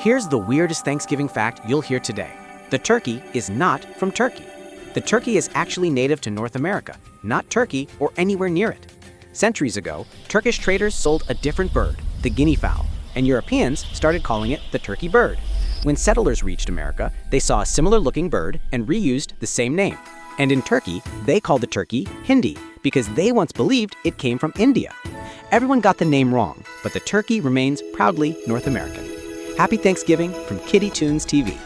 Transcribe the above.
Here's the weirdest Thanksgiving fact you'll hear today. The turkey is not from Turkey. The turkey is actually native to North America, not Turkey or anywhere near it. Centuries ago, Turkish traders sold a different bird, the guinea fowl, and Europeans started calling it the turkey bird. When settlers reached America, they saw a similar-looking bird and reused the same name. And in Turkey, they called the turkey Hindi because they once believed it came from India. Everyone got the name wrong, but the turkey remains proudly North American. Happy Thanksgiving from Kitty Toons TV.